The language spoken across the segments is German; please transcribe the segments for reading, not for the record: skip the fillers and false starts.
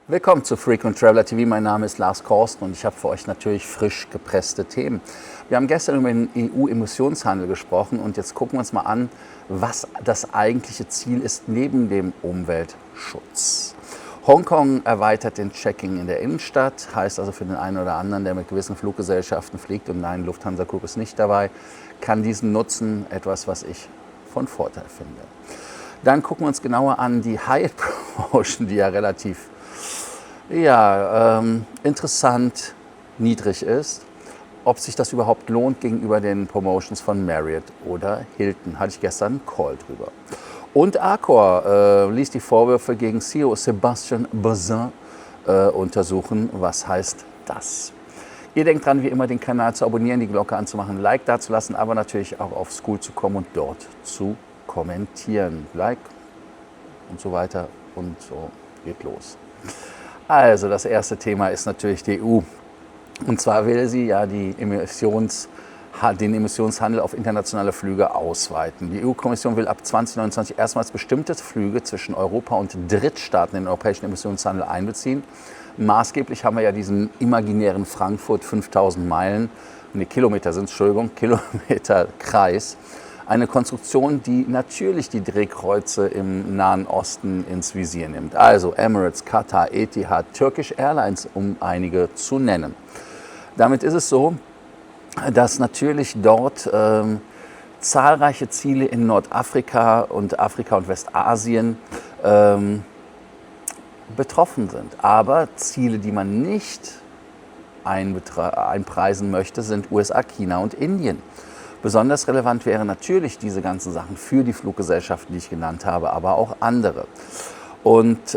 Willkommen zu Frequent Traveler TV. Mein Name ist Lars Korsten und ich habe für euch natürlich frisch gepresste Themen. Wir haben gestern über den EU-Emissionshandel gesprochen und jetzt gucken wir uns mal an, was das eigentliche Ziel ist neben dem Umweltschutz. Hongkong erweitert den Checking in der Innenstadt, heißt also für den einen oder anderen, der mit gewissen Fluggesellschaften fliegt und nein, Lufthansa Group ist nicht dabei, kann diesen nutzen, etwas, was ich von Vorteil finde. Dann gucken wir uns genauer an die Hyatt Promotion, die ja relativ interessant niedrig ist, ob sich das überhaupt lohnt gegenüber den Promotions von Marriott oder Hilton. Hatte ich gestern einen Call drüber. Und Accor ließ die Vorwürfe gegen CEO Sébastien Bazin untersuchen. Was heißt das? Ihr denkt dran, wie immer den Kanal zu abonnieren, die Glocke anzumachen, ein Like dazulassen, aber natürlich auch auf School zu kommen und dort zu kommentieren. Like und so weiter und so geht los. Also das erste Thema ist natürlich die EU. Und zwar will sie ja den Emissionshandel auf internationale Flüge ausweiten. Die EU-Kommission will ab 2029 erstmals bestimmte Flüge zwischen Europa und Drittstaaten in den europäischen Emissionshandel einbeziehen. Maßgeblich haben wir ja diesen imaginären Frankfurt 5000 Meilen, Kilometer sind es, Entschuldigung, Kilometer Kreis. Eine Konstruktion, die natürlich die Drehkreuze im Nahen Osten ins Visier nimmt. Also Emirates, Qatar, Etihad, Turkish Airlines, um einige zu nennen. Damit ist es so, dass natürlich dort zahlreiche Ziele in Nordafrika und Afrika und Westasien betroffen sind. Aber Ziele, die man nicht einpreisen möchte, sind USA, China und Indien. Besonders relevant wären natürlich diese ganzen Sachen für die Fluggesellschaften, die ich genannt habe, aber auch andere. Und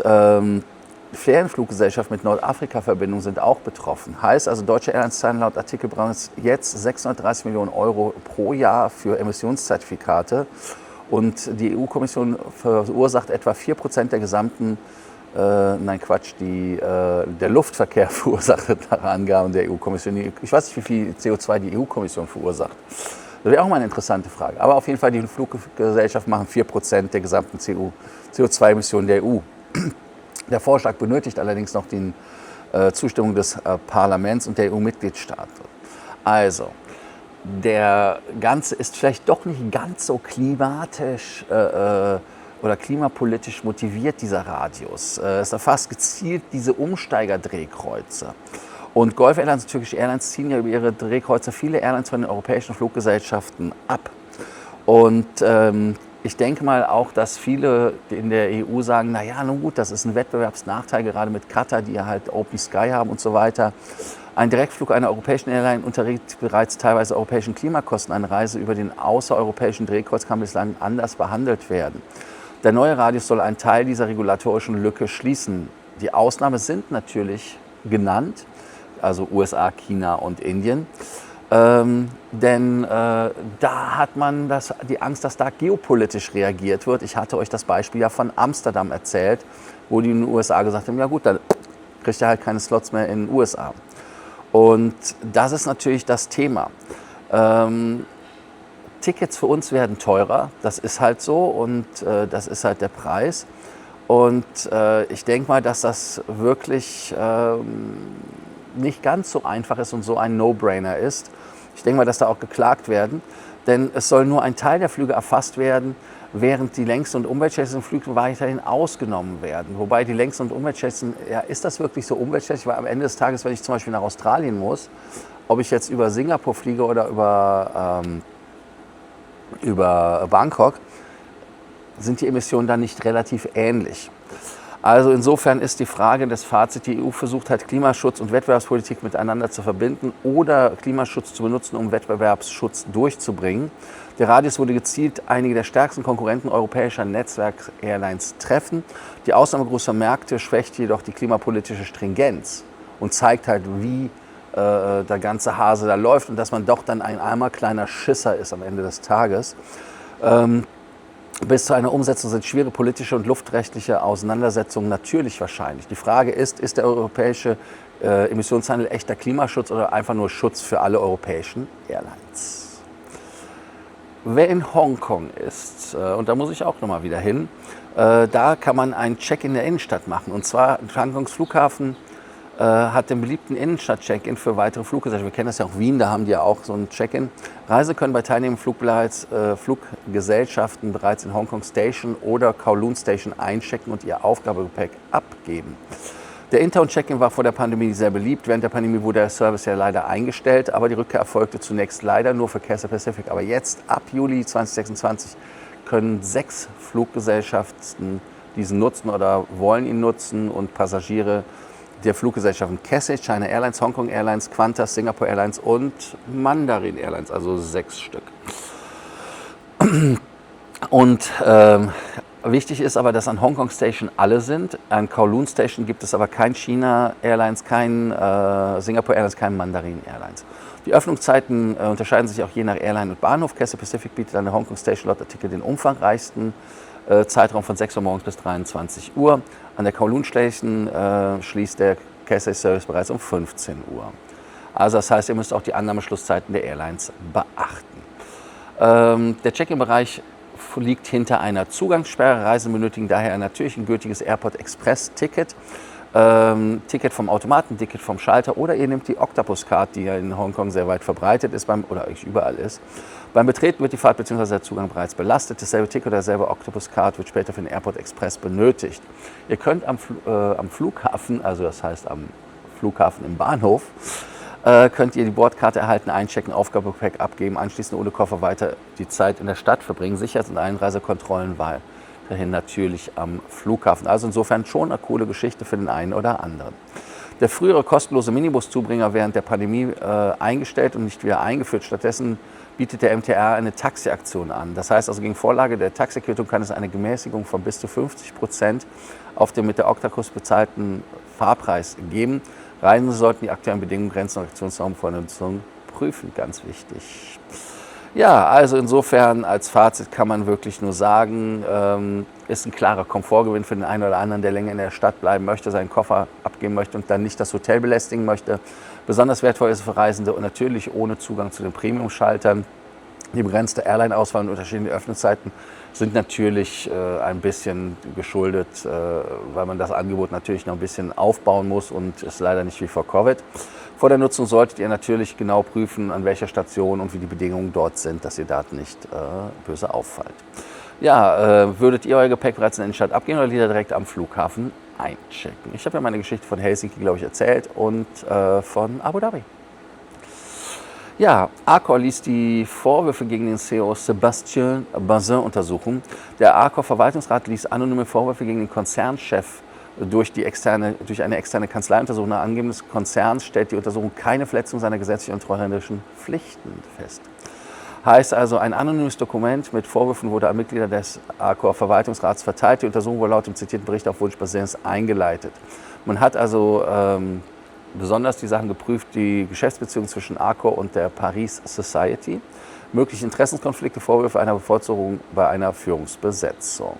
Ferienfluggesellschaften mit Nordafrika-Verbindung sind auch betroffen. Heißt also, deutsche Airlines zahlen laut Artikel bereits jetzt 630 Millionen Euro pro Jahr für Emissionszertifikate. Und die EU-Kommission verursacht etwa 4% der gesamten, der Luftverkehr verursacht nach Angaben der EU-Kommission. Ich weiß nicht, wie viel CO2 die EU-Kommission verursacht. Das wäre auch mal eine interessante Frage. Aber auf jeden Fall, die Fluggesellschaften machen 4% der gesamten CO2-Emissionen der EU. Der Vorschlag benötigt allerdings noch die Zustimmung des Parlaments und der EU-Mitgliedstaaten. Also, der Ganze ist vielleicht doch nicht ganz so klimatisch oder klimapolitisch motiviert, dieser Radius. Es erfasst gezielt diese Umsteigerdrehkreuze. Und Gulf Airlines und Turkish Airlines ziehen ja über ihre Drehkreuze viele Airlines von den europäischen Fluggesellschaften ab. Und ich denke mal auch, dass viele in der EU sagen, naja, nun gut, das ist ein Wettbewerbsnachteil, gerade mit Qatar, die ja halt Open Sky haben und so weiter. Ein Direktflug einer europäischen Airline unterliegt bereits teilweise europäischen Klimakosten. Eine Reise über den außereuropäischen Drehkreuz kann bislang anders behandelt werden. Der neue Radius soll einen Teil dieser regulatorischen Lücke schließen. Die Ausnahmen sind natürlich genannt, also USA, China und Indien. Denn da hat man die Angst, dass da geopolitisch reagiert wird. Ich hatte euch das Beispiel ja von Amsterdam erzählt, wo die in den USA gesagt haben, ja gut, dann kriegt ihr halt keine Slots mehr in den USA. Und das ist natürlich das Thema. Tickets für uns werden teurer, das ist halt so und das ist halt der Preis. Und ich denke mal, dass das wirklich nicht ganz so einfach ist und so ein No-Brainer ist. Ich denke mal, dass da auch geklagt werden, denn es soll nur ein Teil der Flüge erfasst werden, während die längsten und umweltschädlichen Flüge weiterhin ausgenommen werden. Wobei die längsten und umweltschädlichen, ja, ist das wirklich so umweltschädlich? Weil am Ende des Tages, wenn ich zum Beispiel nach Australien muss, ob ich jetzt über Singapur fliege oder über Bangkok, sind die Emissionen dann nicht relativ ähnlich. Also insofern ist die Frage des Fazits, die EU versucht halt Klimaschutz und Wettbewerbspolitik miteinander zu verbinden oder Klimaschutz zu benutzen, um Wettbewerbsschutz durchzubringen. Der Radius wurde gezielt einige der stärksten Konkurrenten europäischer Netzwerk-Airlines treffen. Die Ausnahme großer Märkte schwächt jedoch die klimapolitische Stringenz und zeigt halt, wie der ganze Hase da läuft und dass man doch dann ein armer kleiner Schisser ist am Ende des Tages. Bis zu einer Umsetzung sind schwere politische und luftrechtliche Auseinandersetzungen natürlich wahrscheinlich. Die Frage ist der europäische Emissionshandel echter Klimaschutz oder einfach nur Schutz für alle europäischen Airlines? Wer in Hongkong ist, und da muss ich auch nochmal wieder hin, Da kann man ein Check in der Innenstadt machen. Und zwar, Hongkongs Flughafen hat den beliebten Innenstadt-Check-in für weitere Fluggesellschaften. Wir kennen das ja auch Wien, da haben die ja auch so ein Check-in. Reisende können bei teilnehmenden Fluggesellschaften bereits in Hongkong Station oder Kowloon Station einchecken und ihr Aufgabegepäck abgeben. Der Intown-Check-in war vor der Pandemie sehr beliebt. Während der Pandemie wurde der Service ja leider eingestellt, aber die Rückkehr erfolgte zunächst leider nur für Cathay Pacific. Aber jetzt, ab Juli 2026, können 6 Fluggesellschaften diesen nutzen oder wollen ihn nutzen und Passagiere der Fluggesellschaften Cathay, China Airlines, Hongkong Airlines, Qantas, Singapore Airlines und Mandarin Airlines, also 6 Stück. Und wichtig ist aber, dass an Hongkong Station alle sind. An Kowloon Station gibt es aber kein China Airlines, kein Singapore Airlines, kein Mandarin Airlines. Die Öffnungszeiten unterscheiden sich auch je nach Airline und Bahnhof. Cathay Pacific bietet an der Hongkong Station laut Artikel den umfangreichsten Zeitraum von 6 Uhr morgens bis 23 Uhr. An der Kowloon Station schließt der Cathay Service bereits um 15 Uhr. Also das heißt, ihr müsst auch die Annahmeschlusszeiten der Airlines beachten. Der Check-in-Bereich liegt hinter einer Zugangssperre. Reisende benötigen daher natürlich ein gültiges Airport Express Ticket. Ticket vom Automaten, Ticket vom Schalter oder ihr nehmt die Octopus Card, die ja in Hongkong sehr weit verbreitet ist oder eigentlich überall ist. Beim Betreten wird die Fahrt bzw. der Zugang bereits belastet. Dasselbe Ticket oder derselbe Octopus Card wird später für den Airport Express benötigt. Ihr könnt am Flughafen, also das heißt am Flughafen im Bahnhof, könnt ihr die Bordkarte erhalten, einchecken, Aufgabegepäck abgeben, anschließend ohne Koffer weiter die Zeit in der Stadt verbringen. Sicherheits- und Einreisekontrollen weiterhin natürlich am Flughafen. Also insofern schon eine coole Geschichte für den einen oder anderen. Der frühere kostenlose Minibus-Zubringer während der Pandemie eingestellt und nicht wieder eingeführt. Stattdessen bietet der MTR eine Taxiaktion an. Das heißt also, gegen Vorlage der Taxiquittung kann es eine Gemäßigung von bis zu 50% auf den mit der Octopus bezahlten Fahrpreis geben. Reisende sollten die aktuellen Bedingungen, Grenzen und Aktionsraum vor der Nutzung prüfen. Ganz wichtig. Ja, also insofern als Fazit kann man wirklich nur sagen, ist ein klarer Komfortgewinn für den einen oder anderen, der länger in der Stadt bleiben möchte, seinen Koffer abgeben möchte und dann nicht das Hotel belästigen möchte. Besonders wertvoll ist es für Reisende und natürlich ohne Zugang zu den Premium-Schaltern. Die begrenzte Airline-Auswahl und unterschiedliche Öffnungszeiten sind natürlich ein bisschen geschuldet, weil man das Angebot natürlich noch ein bisschen aufbauen muss und ist leider nicht wie vor Covid. Vor der Nutzung solltet ihr natürlich genau prüfen, an welcher Station und wie die Bedingungen dort sind, dass ihr da nicht böse auffallt. Ja, würdet ihr euer Gepäck bereits in der Innenstadt abgeben oder lieber direkt am Flughafen einchecken? Ich habe ja meine Geschichte von Helsinki, glaube ich, erzählt und von Abu Dhabi. Ja, Accor ließ die Vorwürfe gegen den CEO Sébastien Bazin untersuchen. Der Accor-Verwaltungsrat ließ anonyme Vorwürfe gegen den Konzernchef durch eine externe Kanzlei untersuchen. Nach Angeben des Konzerns stellt die Untersuchung keine Verletzung seiner gesetzlichen und treuhänderischen Pflichten fest. Heißt also, ein anonymes Dokument mit Vorwürfen wurde an Mitglieder des Accor-Verwaltungsrats verteilt. Die Untersuchung wurde laut dem zitierten Bericht auf Wunsch Bazins eingeleitet. Man hat also besonders die Sachen geprüft, die Geschäftsbeziehungen zwischen Accor und der Paris Society, mögliche Interessenkonflikte, Vorwürfe einer Bevorzugung bei einer Führungsbesetzung.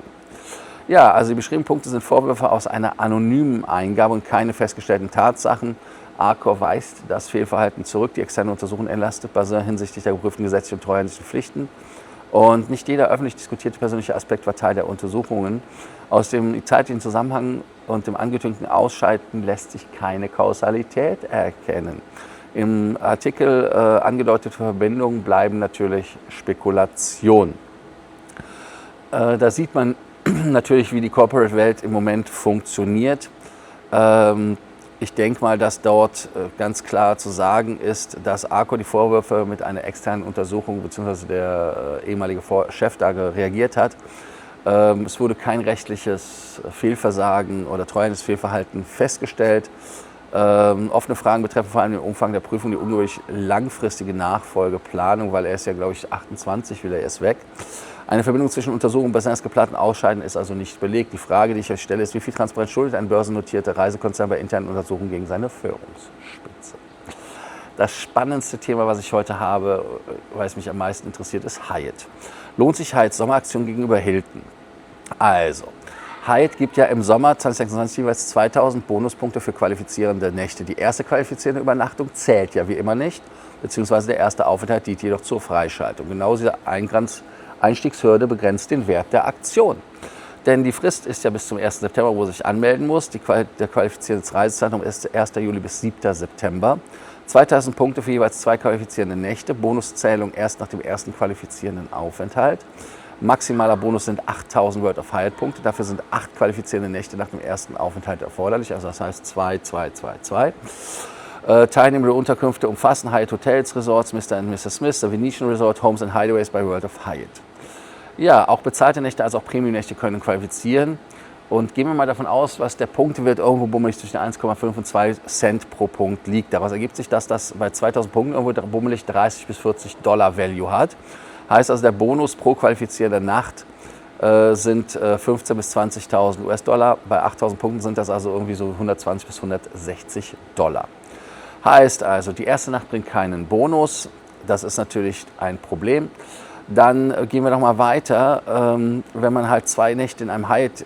Ja, also die beschriebenen Punkte sind Vorwürfe aus einer anonymen Eingabe und keine festgestellten Tatsachen. Accor weist das Fehlverhalten zurück. Die externe Untersuchung entlastet Bazin hinsichtlich der geprüften gesetzlichen und treuhänderlichen Pflichten. Und nicht jeder öffentlich diskutierte persönliche Aspekt war Teil der Untersuchungen. Aus dem zeitlichen Zusammenhang und dem angetönten Ausschalten lässt sich keine Kausalität erkennen. Im Artikel angedeutete Verbindungen bleiben natürlich Spekulation. Da sieht man natürlich, wie die Corporate-Welt im Moment funktioniert. Ich denke mal, dass dort ganz klar zu sagen ist, dass Accor die Vorwürfe mit einer externen Untersuchung bzw. der ehemalige Chef da reagiert hat. Es wurde kein rechtliches Fehlversagen oder treuhändiges Fehlverhalten festgestellt. Offene Fragen betreffen vor allem den Umfang der Prüfung, die ungewöhnlich langfristige Nachfolgeplanung, weil er ist ja, glaube ich, 28, will er erst weg. Eine Verbindung zwischen Untersuchung und Bazins geplanten Ausscheiden ist also nicht belegt. Die Frage, die ich euch stelle, ist, wie viel Transparenz schuldet ein börsennotierter Reisekonzern bei internen Untersuchungen gegen seine Führungsspitze? Das spannendste Thema, was ich heute habe, weil es mich am meisten interessiert, ist Hyatt. Lohnt sich Hyatt Sommeraktion gegenüber Hilton? Also, Hyatt gibt ja im Sommer 2026 jeweils 2000 Bonuspunkte für qualifizierende Nächte. Die erste qualifizierende Übernachtung zählt ja wie immer nicht, beziehungsweise der erste Aufenthalt dient jedoch zur Freischaltung. Genau diese Einstiegshürde begrenzt den Wert der Aktion. Denn die Frist ist ja bis zum 1. September, wo man sich anmelden muss. Der qualifizierende Reisezeitraum ist 1. Juli bis 7. September. 2000 Punkte für jeweils 2 qualifizierende Nächte. Bonuszählung erst nach dem ersten qualifizierenden Aufenthalt. Maximaler Bonus sind 8000 World of Hyatt Punkte. Dafür sind 8 qualifizierende Nächte nach dem ersten Aufenthalt erforderlich. Also das heißt 2, 2, 2, 2. Teilnehmende Unterkünfte umfassen Hyatt Hotels, Resorts, Mr. und Mrs. Smith, The Venetian Resort, Homes and Hideaways bei World of Hyatt. Ja, auch bezahlte Nächte als auch Premium-Nächte können qualifizieren. Und gehen wir mal davon aus, was der Punktewert irgendwo bummelig zwischen 1,5 und 2 Cent pro Punkt liegt. Daraus ergibt sich, dass das bei 2000 Punkten irgendwo bummelig 30 bis 40 Dollar Value hat. Heißt also, der Bonus pro qualifizierende Nacht sind 15.000 bis 20.000 US-Dollar. Bei 8.000 Punkten sind das also irgendwie so 120 bis 160 Dollar. Heißt also, die erste Nacht bringt keinen Bonus. Das ist natürlich ein Problem. Dann gehen wir noch mal weiter. Wenn man halt 2 Nächte in einem Hyatt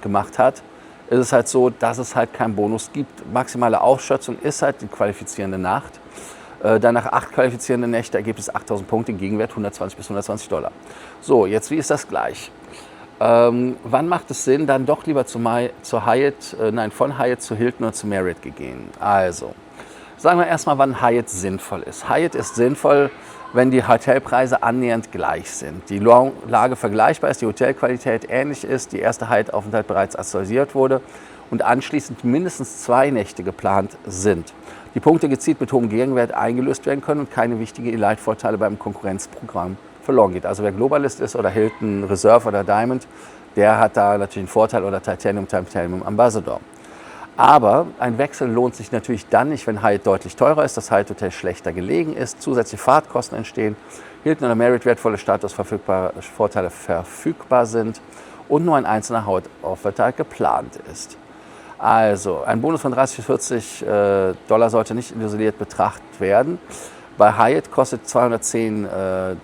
gemacht hat, ist es halt so, dass es halt keinen Bonus gibt. Maximale Ausschöpfung ist halt die qualifizierende Nacht. Dann nach 8 qualifizierenden Nächte ergibt es 8.000 Punkte, Gegenwert 120 bis 120 Dollar. So, jetzt wie ist das gleich? Wann macht es Sinn, dann doch lieber von Hyatt zu Hilton oder zu Marriott gehen? Also, sagen wir erstmal, wann Hyatt sinnvoll ist. Hyatt ist sinnvoll, wenn die Hotelpreise annähernd gleich sind, die Lage vergleichbar ist, die Hotelqualität ähnlich ist, die erste Hyatt-Aufenthalt bereits aktualisiert wurde und anschließend mindestens 2 Nächte geplant sind. Die Punkte gezielt mit hohem Gegenwert eingelöst werden können und keine wichtigen Elite-Vorteile beim Konkurrenzprogramm verloren geht. Also wer Globalist ist oder Hilton Reserve oder Diamond, der hat da natürlich einen Vorteil, oder Titanium Ambassador. Aber ein Wechsel lohnt sich natürlich dann nicht, wenn Hyatt deutlich teurer ist, das Hyatt-Hotel schlechter gelegen ist, zusätzliche Fahrtkosten entstehen, Hilton oder Marriott wertvolle Statusvorteile verfügbar sind und nur ein einzelner Hyatt-Aufenthalt geplant ist. Also ein Bonus von 30 bis 40 Dollar sollte nicht isoliert betrachtet werden. Bei Hyatt kostet 210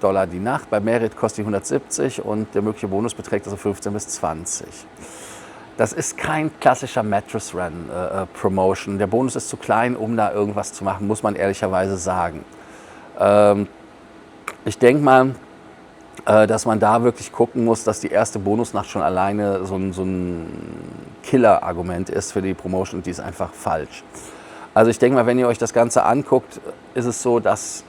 Dollar die Nacht, bei Marriott kostet die 170 und der mögliche Bonus beträgt also 15 bis 20. Das ist kein klassischer Mattress Run Promotion. Der Bonus ist zu klein, um da irgendwas zu machen, muss man ehrlicherweise sagen. Ich denke mal, dass man da wirklich gucken muss, dass die erste Bonusnacht schon alleine so ein Killer-Argument ist für die Promotion, und die ist einfach falsch. Also ich denke mal, wenn ihr euch das Ganze anguckt, ist es so, dass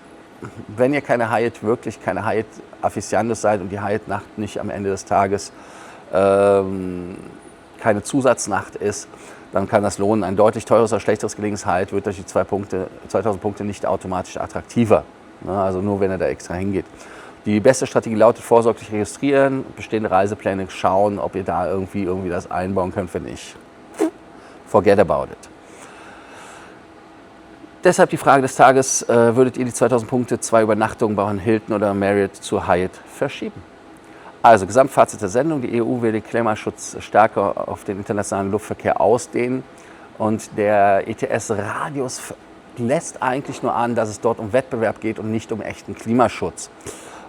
wenn ihr keine Hyatt-Aficionados seid und die Hyatt-Nacht nicht am Ende des Tages keine Zusatznacht ist, dann kann das lohnen. Ein deutlich teures oder schlechteres gelegenes Hyatt wird durch die 2000 Punkte nicht automatisch attraktiver. Also nur, wenn er da extra hingeht. Die beste Strategie lautet, vorsorglich registrieren, bestehende Reisepläne schauen, ob ihr da irgendwie das einbauen könnt. Wenn nicht, forget about it. Deshalb die Frage des Tages, würdet ihr die 2000 Punkte 2 Übernachtungen bei Hilton oder Marriott zu Hyatt verschieben? Also Gesamtfazit der Sendung: Die EU will den Klimaschutz stärker auf den internationalen Luftverkehr ausdehnen und der ETS-Radius lässt eigentlich nur an, dass es dort um Wettbewerb geht und nicht um echten Klimaschutz.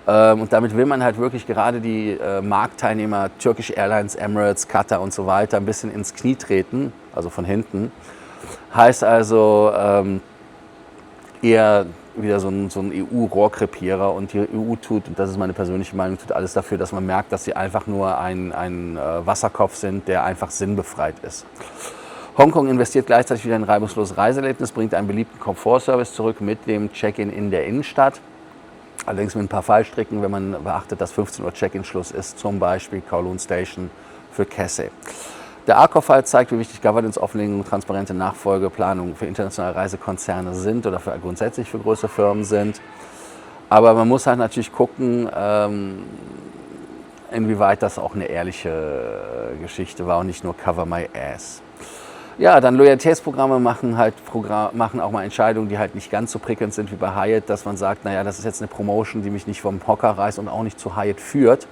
Und damit will man halt wirklich gerade die Marktteilnehmer, Turkish Airlines, Emirates, Qatar und so weiter, ein bisschen ins Knie treten, also von hinten. Heißt also eher wieder so ein EU-Rohrkrepierer, und die EU tut, und das ist meine persönliche Meinung, tut alles dafür, dass man merkt, dass sie einfach nur ein Wasserkopf sind, der einfach sinnbefreit ist. Hongkong investiert gleichzeitig wieder in ein reibungsloses Reiseerlebnis, bringt einen beliebten Komfortservice zurück mit dem Check-in in der Innenstadt. Allerdings mit ein paar Fallstricken, wenn man beachtet, dass 15 Uhr Check-in-Schluss ist, zum Beispiel Kowloon Station für Cathay. Der Arco-Fall zeigt, wie wichtig Governance, Offenlegung und transparente Nachfolgeplanung für internationale Reisekonzerne sind oder grundsätzlich für große Firmen sind. Aber man muss halt natürlich gucken, inwieweit das auch eine ehrliche Geschichte war und nicht nur Cover My Ass. Ja, dann Loyalitätsprogramme machen auch mal Entscheidungen, die halt nicht ganz so prickelnd sind wie bei Hyatt, dass man sagt, naja, das ist jetzt eine Promotion, die mich nicht vom Hocker reißt und auch nicht zu Hyatt führt.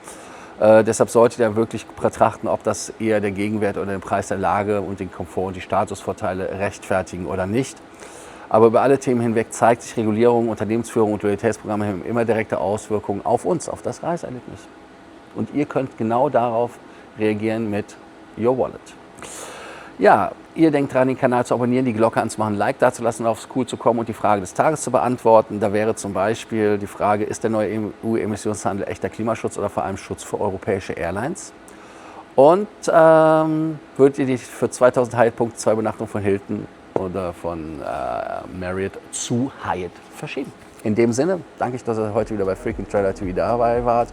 Deshalb solltet ihr wirklich betrachten, ob das eher der Gegenwert oder den Preis der Lage und den Komfort und die Statusvorteile rechtfertigen oder nicht. Aber über alle Themen hinweg zeigt sich, Regulierung, Unternehmensführung und Loyalitätsprogramme haben immer direkte Auswirkungen auf uns, auf das Reiseerlebnis. Und ihr könnt genau darauf reagieren mit Your Wallet. Ja, ihr denkt dran, den Kanal zu abonnieren, die Glocke anzumachen, ein Like dazulassen, aufs Cool zu kommen und die Frage des Tages zu beantworten. Da wäre zum Beispiel die Frage, ist der neue EU-Emissionshandel echter Klimaschutz oder vor allem Schutz für europäische Airlines? Und würdet ihr dich für 2000 Hyatt-Punkte 2 Übernachtungen von Hilton oder von Marriott zu Hyatt verschieben? In dem Sinne danke ich, dass ihr heute wieder bei Freaking Trailer TV dabei wart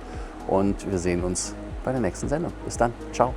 und wir sehen uns bei der nächsten Sendung. Bis dann. Ciao.